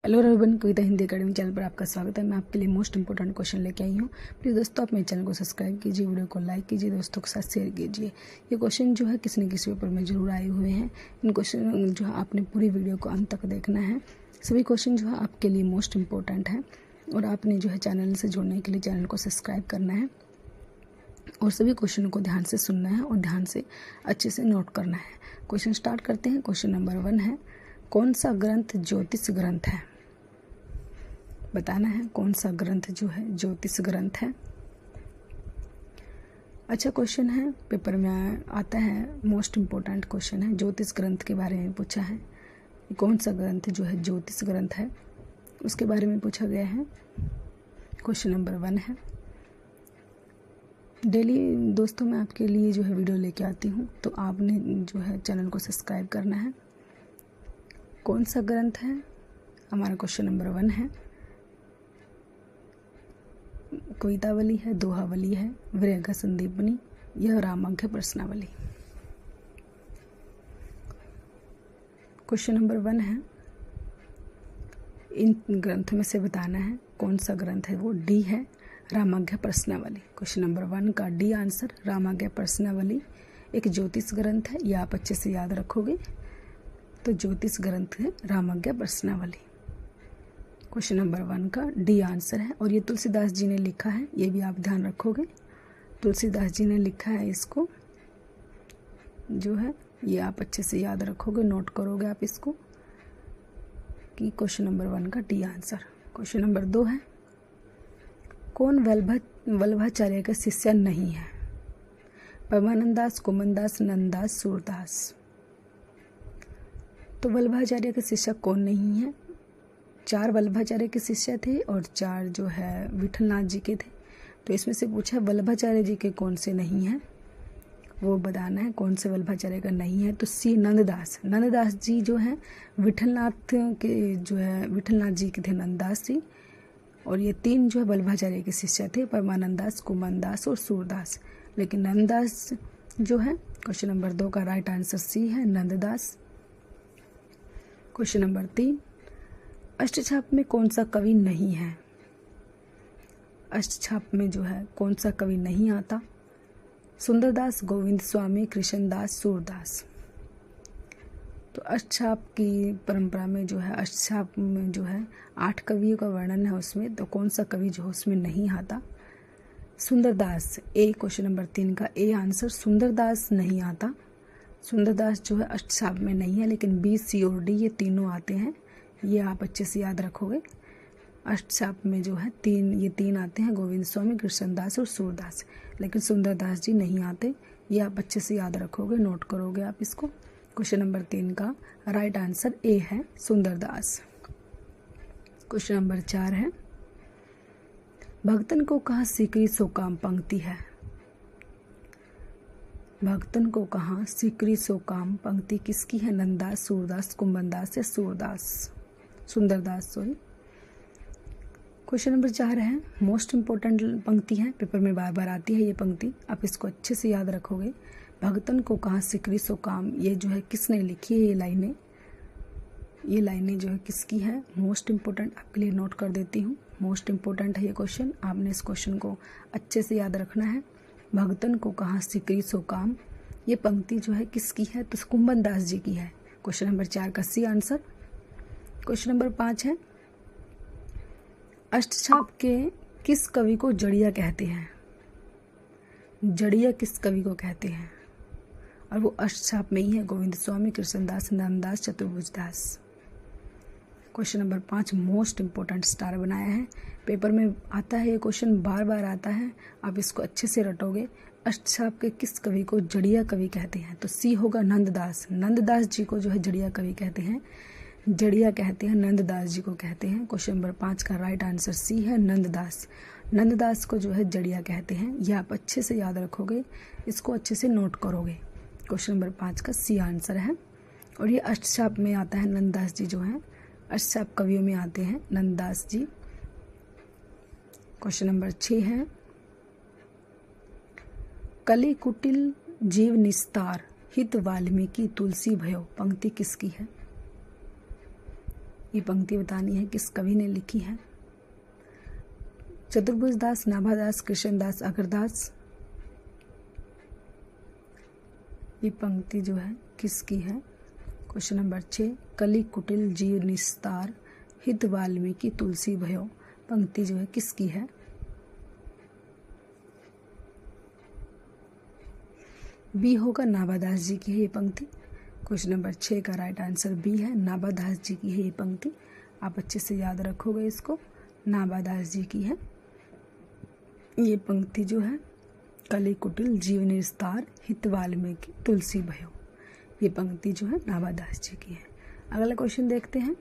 Hello everyone, कविता Hindi academy channel पर आपका स्वागत है। मैं आपके लिए मोस्ट इंपोर्टेंट क्वेश्चन लेके आई हूँ। प्लीज़ दोस्तों, आप मेरे चैनल को सब्सक्राइब कीजिए, वीडियो को लाइक कीजिए, दोस्तों के साथ शेयर कीजिए। ये क्वेश्चन जो है किसी न किसी पेपर में जरूर आए हुए हैं। इन क्वेश्चन जो है आपने पूरी वीडियो को अंत तक देखना है। सभी क्वेश्चन जो है आपके लिए मोस्ट इंपॉर्टेंट है और आपने जो है चैनल से जुड़ने के लिए चैनल को सब्सक्राइब करना है और सभी क्वेश्चनों को ध्यान से सुनना है और ध्यान से अच्छे से नोट करना है। क्वेश्चन स्टार्ट करते हैं। क्वेश्चन नंबर 1 है, कौन सा ग्रंथ ज्योतिष ग्रंथ है? बताना है कौन सा ग्रंथ जो है ज्योतिष ग्रंथ है। अच्छा क्वेश्चन है, पेपर में आता है, मोस्ट इम्पोर्टेंट क्वेश्चन है। ज्योतिष ग्रंथ के बारे में पूछा है, कौन सा ग्रंथ जो है ज्योतिष ग्रंथ है उसके बारे में पूछा गया है। क्वेश्चन नंबर 1 है। डेली दोस्तों मैं आपके लिए जो है वीडियो लेके आती हूँ, तो आपने जो है चैनल को सब्सक्राइब करना है। कौन सा ग्रंथ है? हमारा क्वेश्चन नंबर 1 है। कवितावली है, दोहावली है, विरह संदीपनी, यह रामांक्य प्रश्नावली। क्वेश्चन नंबर 1 है, इन ग्रंथों में से बताना है कौन सा ग्रंथ है। वो डी है, रामांक्य प्रश्नावली। क्वेश्चन नंबर 1 का डी आंसर, रामांक्य प्रश्नावली एक ज्योतिष ग्रंथ है। यह आप अच्छे से याद रखोगे। तो ज्योतिष ग्रंथ है रामांक्य प्रश्नावली। क्वेश्चन नंबर 1 का डी आंसर है और ये तुलसीदास जी ने लिखा है, ये भी आप ध्यान रखोगे। तुलसीदास जी ने लिखा है इसको जो है, ये आप अच्छे से याद रखोगे, नोट करोगे आप इसको कि क्वेश्चन नंबर 1 का डी आंसर। क्वेश्चन नंबर 2 है, कौन वल्लभाचार्य का शिष्य नहीं है? परमानंद दास, कुमनदास, नंददास, सूरदास। तो वल्लभाचार्य के शिष्य कौन नहीं है? 4 वल्लभाचार्य के शिष्य थे और 4 जो है विठलनाथ जी के थे। तो इसमें से पूछा वल्लभाचार्य जी के कौन से नहीं हैं, वो बताना है कौन से वल्लभाचार्य का नहीं है। तो सी नंददास। नंददास जी जो है विठलनाथ के जो है विठलनाथ जी के थे नंददास जी। और ये 3 जो है वल्लभाचार्य के शिष्य थे, परमानंदास, कुमनदास और सूरदास। लेकिन नंददास जो है, क्वेश्चन नंबर 2 का राइट आंसर सी है, नंददास। क्वेश्चन नंबर 3, अष्टछाप में कौन सा कवि नहीं है? अष्टछाप में जो है कौन सा कवि नहीं आता? सुंदरदास, गोविंद स्वामी, कृष्णदास, सूरदास। तो अष्टछाप की परंपरा में जो है, अष्टछाप में जो है 8 कवियों का वर्णन है उसमें। तो कौन सा कवि जो उसमें नहीं आता? सुंदरदास। ए क्वेश्चन नंबर 3 का ए आंसर, सुंदरदास नहीं आता। सुंदरदास जो है अष्टछाप में नहीं है, लेकिन बी, सी और डी ये तीनों आते हैं। ये आप अच्छे से याद रखोगे। अष्टछाप में जो है ये तीन आते हैं, गोविंद स्वामी, कृष्णदास और सूरदास। लेकिन सुंदरदास जी नहीं आते। ये आप अच्छे से याद रखोगे, नोट करोगे आप इसको। क्वेश्चन नंबर 3 का राइट आंसर ए है, सुंदरदास। क्वेश्चन नंबर 4 है, भक्तन को कहाँ सिकरी सो काम पंक्ति है? भक्तन को कहाँ सिकरी सो काम पंक्ति किसकी है? नंददास, सूरदास, कुंभनदास या सुंदरदास सॉरी। क्वेश्चन नंबर 4 है, मोस्ट इंपॉर्टेंट पंक्ति है, पेपर में बार बार आती है ये पंक्ति, आप इसको अच्छे से याद रखोगे। भक्तन को कहाँ सिकरी सो काम, ये जो है किसने लिखी है? ये लाइनें जो है किसकी है? मोस्ट इंपॉर्टेंट, आपके लिए नोट कर देती हूँ। मोस्ट इंपॉर्टेंट है ये क्वेश्चन, आपने इस क्वेश्चन को अच्छे से याद रखना है। भक्तन को कहाँ सिकरी सो काम, ये पंक्ति जो है किसकी है? तो कुंभनदास जी की है। क्वेश्चन नंबर 4 का सी आंसर। क्वेश्चन नंबर 5 है, अष्टछाप के किस कवि को जड़िया कहते हैं? जड़िया किस कवि को कहते हैं? और वो अष्टछाप में ही है, Govind Swami, Krishnadas, Nanddas, Chaturbhujdas. Question number 5 most important star बनाया है, पेपर में आता है ये क्वेश्चन, बार बार आता है, आप इसको अच्छे से रटोगे। अष्टछाप के किस कवि को जड़िया कवि कहते हैं? तो सी होगा, नंददास। नंददास जी को जो है जड़िया कवि कहते हैं, जड़िया कहते हैं, नंददास जी को कहते हैं। क्वेश्चन नंबर 5 का राइट आंसर सी है, नंददास। नंददास को जो है जड़िया कहते हैं। यह आप अच्छे से याद रखोगे, इसको अच्छे से नोट करोगे। क्वेश्चन नंबर 5 का सी आंसर है और ये अष्टछाप में आता है। नंददास जी जो है अष्टछाप कवियों में आते हैं, नंददास जी। क्वेश्चन नंबर 6 है, कली कुटिल जीव निस्तार, हित वाल्मीकि तुलसी भयो, पंक्ति किसकी है? ये पंक्ति बतानी है किस कवि ने लिखी है। चतुर्भुज दास, नाभादास, कृष्णदास, अगरदास। ये पंक्ति जो है किसकी है। क्वेश्चन नंबर 6, कलि कुटिल जीव निस्तार, हित वाल्मीकि तुलसी भयो। पंक्ति जो है किसकी है। बी होगा, नाभादास जी की है ये पंक्ति। क्वेश्चन नंबर 6 का राइट आंसर बी है, नाभादास जी की है ये पंक्ति। आप अच्छे से याद रखोगे इसको, नाभादास जी की है ये पंक्ति जो है। कलि कुटिल जीव निस्तार, हित वाल्मीकि तुलसी भयो। ये पंक्ति जो है नाभादास जी की है। अगला क्वेश्चन देखते हैं।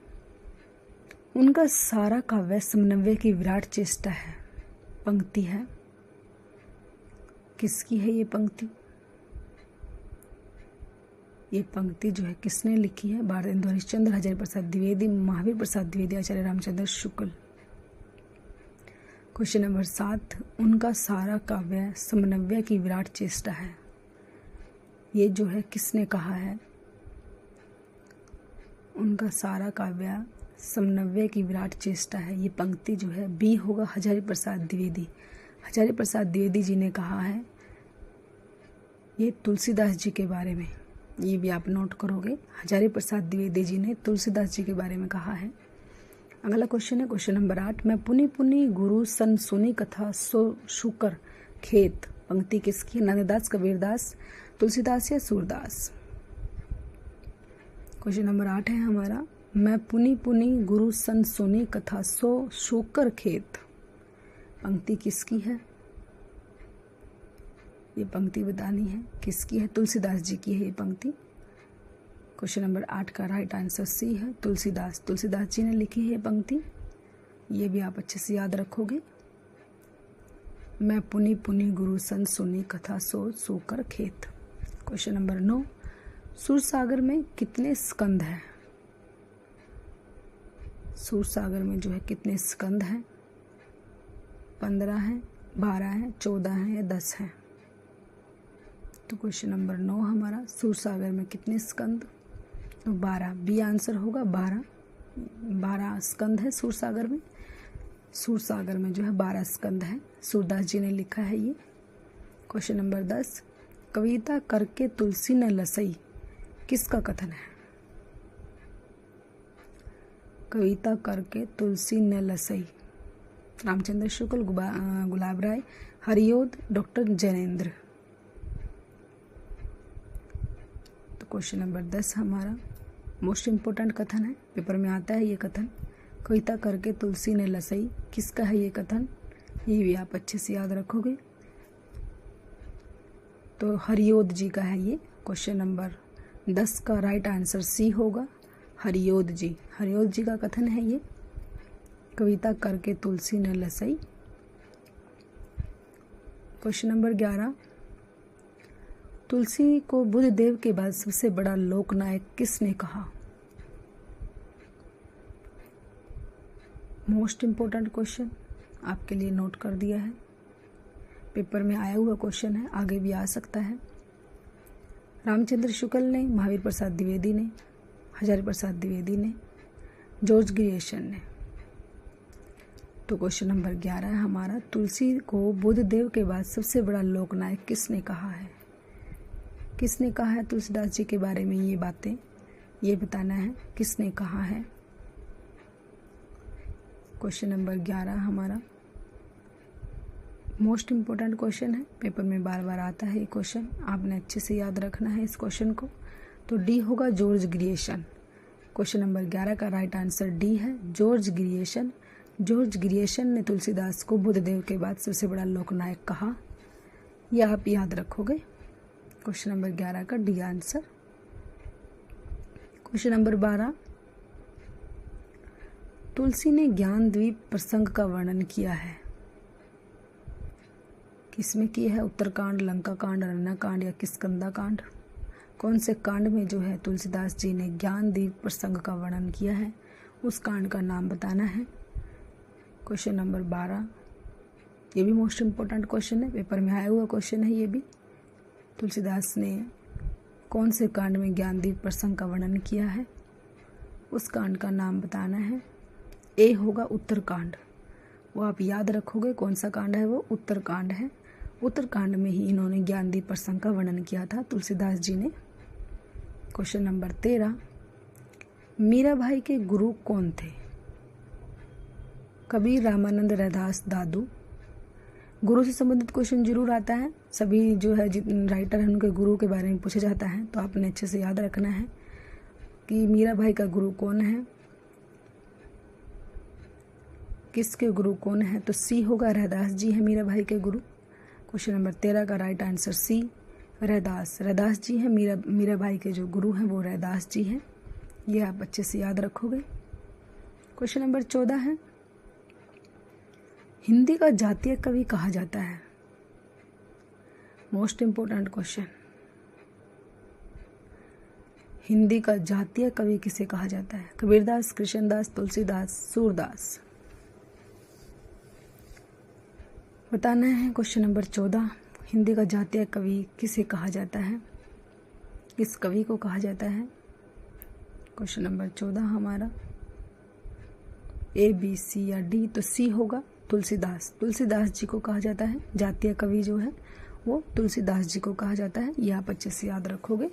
उनका सारा काव्य समन्वय की विराट चेष्टा है। पंक्ति है किसकी है ये पंक्ति। ये पंक्ति जो है किसने लिखी है। भारतेंदु हरिश्चंद्र, हजारी प्रसाद द्विवेदी, महावीर प्रसाद द्विवेदी, आचार्य रामचंद्र शुक्ल। क्वेश्चन नंबर 7, उनका सारा काव्य समन्वय की विराट चेष्टा है। ये जो है किसने कहा है। उनका सारा काव्य समन्वय की विराट चेष्टा है। ये पंक्ति जो है बी होगा, हजारी प्रसाद द्विवेदी। हजारी प्रसाद द्विवेदी जी ने कहा है ये तुलसीदास जी के बारे में। ये भी आप नोट करोगे, हजारी प्रसाद द्विवेदी जी ने तुलसीदास जी के बारे में कहा है। अगला क्वेश्चन है क्वेश्चन नंबर 8, मैं पुनि पुनि गुरु सन सुनी कथा सो शुकर खेत। पंक्ति किसकी है। नंददास, कबीरदास, तुलसीदास या सूरदास। क्वेश्चन नंबर 8 है हमारा, मैं पुनि पुनि गुरु सन सुनी कथा सो शुकर खेत। पंक्ति किसकी है। ये पंक्ति बतानी है किसकी है। तुलसीदास जी की है ये पंक्ति। क्वेश्चन नंबर 8 का राइट आंसर सी है, तुलसीदास। तुलसीदास जी ने लिखी है ये पंक्ति। ये भी आप अच्छे से याद रखोगे। मैं पुनि पुनि गुरु सन सुनी कथा सो सोकर खेत। क्वेश्चन नंबर 9, सूरसागर में कितने स्कंद हैं। सूरसागर में जो है कितने स्कंद हैं। 15 हैं, 12 हैं, 14 हैं या 10 हैं। तो क्वेश्चन नंबर 9 हमारा, सूरसागर में कितने स्कंद। तो 12, बी आंसर होगा 12 स्कंद है सूरसागर में। सूरसागर में जो है 12 स्कंद है। सूरदास जी ने लिखा है ये। क्वेश्चन नंबर 10, कविता करके तुलसी न लसई। किसका कथन है। कविता करके तुलसी न लसई। रामचंद्र शुक्ल, गुलाब राय, हरियोद, डॉक्टर जैनेन्द्र। तो क्वेश्चन नंबर 10 हमारा मोस्ट इम्पोर्टेंट कथन है, पेपर में आता है ये कथन। कविता करके तुलसी ने लसई, किसका है ये कथन। ये भी आप अच्छे से याद रखोगे। तो हरियोद जी का है ये। क्वेश्चन नंबर 10 का राइट आंसर सी होगा, हरियोद जी। हरियोद जी का कथन है ये, कविता करके तुलसी ने लसई। क्वेश्चन नंबर 11, तुलसी को बुद्ध देव के बाद सबसे बड़ा लोकनायक किसने कहा। मोस्ट इम्पोर्टेंट क्वेश्चन आपके लिए नोट कर दिया है, पेपर में आया हुआ क्वेश्चन है, आगे भी आ सकता है। रामचंद्र शुक्ल ने, महावीर प्रसाद द्विवेदी ने, हजारी प्रसाद द्विवेदी ने, जॉर्ज ग्रियर्सन ने। तो क्वेश्चन नंबर 11 है हमारा, तुलसी को बुद्ध देव के बाद सबसे बड़ा लोकनायक किसने कहा है। किसने कहा है तुलसीदास जी के बारे में ये बातें, ये बताना है किसने कहा है। क्वेश्चन नंबर 11 हमारा मोस्ट इम्पोर्टेंट क्वेश्चन है, पेपर में बार बार आता है ये क्वेश्चन, आपने अच्छे से याद रखना है इस क्वेश्चन को। तो डी होगा जॉर्ज ग्रियर्सन। क्वेश्चन नंबर 11 का राइट आंसर डी है, जॉर्ज ग्रियर्सन। जॉर्ज ग्रियर्सन ने तुलसीदास को बुद्ध देव के बाद सबसे बड़ा लोकनायक कहा, यह आप याद रखोगे। क्वेश्चन नंबर 11 का डी आंसर। क्वेश्चन नंबर 12, तुलसी ने ज्ञानद्वीप प्रसंग का वर्णन किया है, किसमें किया है। उत्तरकांड, लंका कांड, अरण्यकांड या किष्किंधा कांड। कौन से कांड में जो है तुलसीदास जी ने ज्ञानद्वीप प्रसंग का वर्णन किया है, उस कांड का नाम बताना है। क्वेश्चन नंबर 12, ये भी मोस्ट इम्पोर्टेंट क्वेश्चन है, पेपर में आया हुआ क्वेश्चन है ये भी। तुलसीदास ने कौन से कांड में ज्ञानद्वीप प्रसंग का वर्णन किया है, उस कांड का नाम बताना है। ए होगा उत्तरकांड, वो आप याद रखोगे कौन सा कांड है, वो उत्तरकांड है। उत्तरकांड में ही इन्होंने ज्ञानदीप प्रसंग का वर्णन किया था तुलसीदास जी ने। क्वेश्चन नंबर 13, मीराबाई के गुरु कौन थे? कबीर, रामानंद, रैदास, दादू। गुरु से संबंधित क्वेश्चन जरूर आता है, सभी जो है जितने राइटर हैं उनके गुरु के बारे में पूछा जाता है, तो आपने अच्छे से याद रखना है कि मीराबाई का गुरु कौन है, किसके गुरु कौन है। तो सी होगा, रैदास जी है मीराबाई के गुरु। क्वेश्चन नंबर 13 का right answer C, Raidas. Raidas ji हैं मीराबाई के जो गुरु हैं वो रैदास जी हैं, ये आप अच्छे से याद रखोगे। क्वेश्चन नंबर 14 है, हिंदी का जातीय कवि कहा जाता है? मोस्ट इंपोर्टेंट क्वेश्चन, हिंदी का जातीय कवि किसे कहा जाता है? कबीरदास, कृष्णदास, तुलसीदास, सूरदास। बताना है क्वेश्चन नंबर 14, हिंदी का जातीय कवि किसे कहा जाता है, किस कवि को कहा जाता है? क्वेश्चन नंबर 14 हमारा ए, बी, सी या डी। तो सी होगा, तुलसीदास। तुलसीदास जी को कहा जाता है, जातीय कवि जो है वो तुलसीदास जी को कहा जाता है, ये आप अच्छे से याद रखोगे।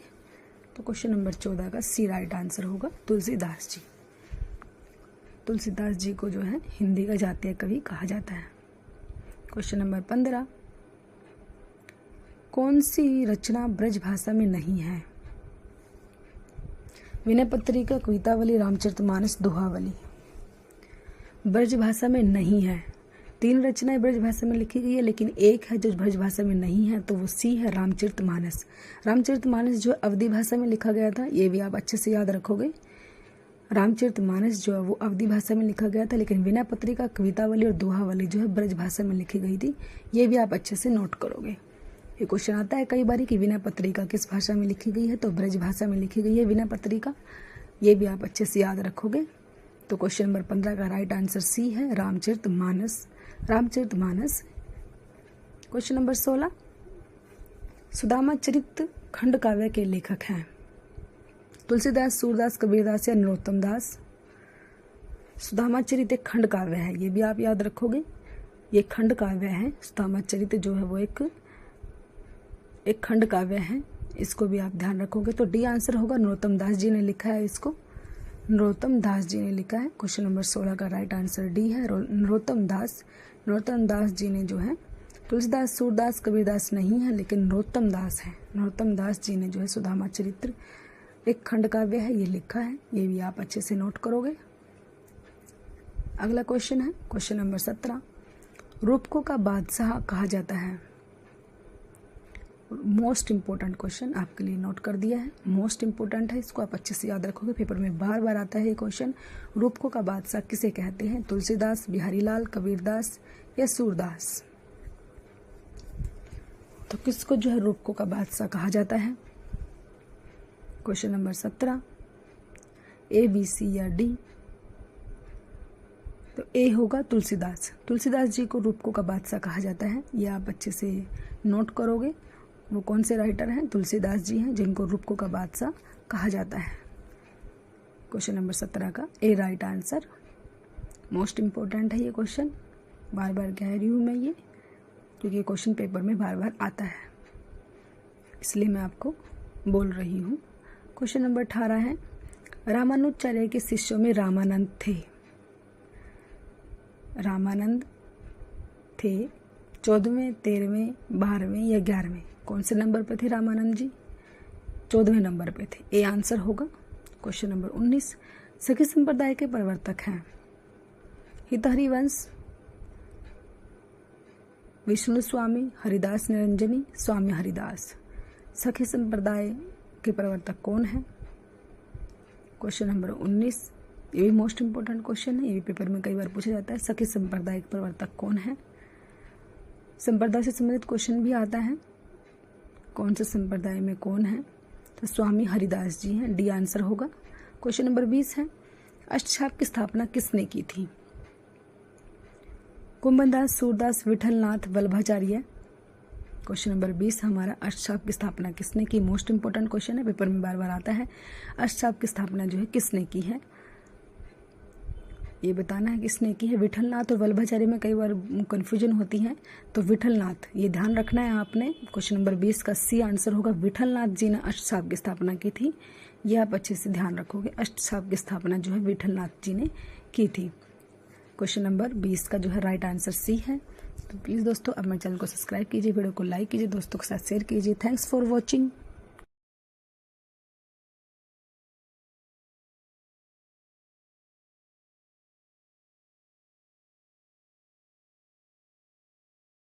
तो क्वेश्चन नंबर 14 का सी राइट आंसर होगा, तुलसीदास जी। तुलसीदास जी को जो है हिंदी का जातीय कवि कहा जाता है। क्वेश्चन नंबर 15, कौन सी रचना ब्रज भाषा में नहीं है? विनय पत्रिका, कवितावली, रामचरितमानस, दोहावली। ब्रज भाषा में नहीं है। 3 रचनाएं ब्रज भाषा में लिखी गई है, लेकिन एक है जो ब्रज भाषा में नहीं है, तो वो सी है, रामचरितमानस। रामचरितमानस जो अवधी भाषा में लिखा गया था, ये भी आप अच्छे से याद रखोगे। रामचरितमानस जो है वो अवधी भाषा में लिखा गया था, लेकिन विनय पत्रिका, कवितावली और दोहावली जो है ब्रज भाषा में लिखी गई थी, ये भी आप अच्छे से नोट करोगे। ये क्वेश्चन आता है कई बार कि विनय पत्रिका किस भाषा में लिखी गई है, तो ब्रज भाषा में लिखी गई है विनय पत्रिका, ये भी आप अच्छे से याद रखोगे। तो क्वेश्चन नंबर 15 का राइट आंसर सी है, रामचरितमानस। रामचरितमानस। क्वेश्चन नंबर 16, सुदामा चरित खंड काव्य के लेखक हैं? तुलसीदास, सूरदास, कबीरदास या नरोत्तम दास। सुदामा चरित एक खंड काव्य है, ये भी आप याद रखोगे, ये खंड काव्य है। सुदामा चरित जो है वो एक खंड काव्य है, इसको भी आप ध्यान रखोगे। तो डी आंसर होगा, नरोत्तम दास जी ने लिखा है इसको, नरोत्तम दास जी ने लिखा है। क्वेश्चन नंबर 16 का राइट आंसर डी है, नरोत्तम दास। नरोत्तम दास जी ने जो है, तुलसीदास, सूरदास, कबीरदास नहीं है, लेकिन नरोत्तम दास है। नरोत्तम दास जी ने जो है सुदामा चरित्र एक खंड काव्य है, ये लिखा है, ये भी आप अच्छे से नोट करोगे। अगला क्वेश्चन है क्वेश्चन नंबर 17, रूपकों का बादशाह कहा जाता है? मोस्ट इंपोर्टेंट क्वेश्चन आपके लिए नोट कर दिया है, मोस्ट इंपोर्टेंट है, इसको आप अच्छे से याद रखोगे, पेपर में बार बार आता है ये क्वेश्चन। रूपकों का बादशाह किसे कहते हैं? तुलसीदास, बिहारीलाल, कबीरदास या सूरदास। तो किसको जो है रूपकों का बादशाह कहा जाता है? क्वेश्चन नंबर 17, ए, बी, सी या डी। तो ए होगा, तुलसीदास। तुलसीदास जी को रूपकों का बादशाह कहा जाता है, ये आप अच्छे से नोट करोगे। वो कौन से राइटर हैं? तुलसीदास जी हैं, जिनको रूपकों का बादशाह कहा जाता है। क्वेश्चन नंबर 17 का ए राइट आंसर। मोस्ट इंपॉर्टेंट है ये क्वेश्चन, बार बार कह रही हूँ मैं ये, क्योंकि ये क्वेश्चन पेपर में बार बार आता है, इसलिए मैं आपको बोल रही हूँ। क्वेश्चन नंबर 18 है, रामानुजाचार्य के शिष्यों में रामानंद थे? रामानंद थे 14वें, 13वें, 12वें या 11वें? कौन से नंबर पे थे रामानंद जी? 14वें नंबर पे थे, ए आंसर होगा। क्वेश्चन नंबर 19, सखी संप्रदाय के प्रवर्तक हैं? हितहरि वंश, विष्णु स्वामी, हरिदास निरंजनी, स्वामी हरिदास। सखी संप्रदाय के प्रवर्तक कौन है? क्वेश्चन नंबर 19, ये भी मोस्ट इंपोर्टेंट क्वेश्चन है, ये भी पेपर में कई बार पूछा जाता है। सखी संप्रदाय के प्रवर्तक कौन है? संप्रदाय से संबंधित क्वेश्चन भी आता है, कौन से संप्रदाय में कौन है? तो स्वामी हरिदास जी हैं, डी आंसर होगा। क्वेश्चन नंबर 20 है, अष्टछाप की स्थापना किसने की थी? कुंभनदास, सूरदास, विठलनाथ, वल्लभाचार्य। क्वेश्चन नंबर 20 हमारा, अष्टछाप की स्थापना किसने की? मोस्ट इंपोर्टेंट क्वेश्चन है, पेपर में बार बार आता है। अष्टछाप की स्थापना जो है किसने की है? ये बताना है किसने की है। विठलनाथ और वल्लभाचार्य में कई बार कन्फ्यूजन होती है, तो विठलनाथ ये ध्यान रखना है आपने। क्वेश्चन नंबर 20 का सी आंसर होगा। विठलनाथ जी ने अष्टसाप की स्थापना की थी, ये आप अच्छे से ध्यान रखोगे। अष्टसाप की स्थापना जो है विठलनाथ जी ने की थी। क्वेश्चन नंबर 20 का जो है राइट आंसर सी है। तो प्लीज़ दोस्तों अब मेरे चैनल को सब्सक्राइब कीजिए, वीडियो को लाइक कीजिए, दोस्तों के साथ शेयर कीजिए। Thanks for watching.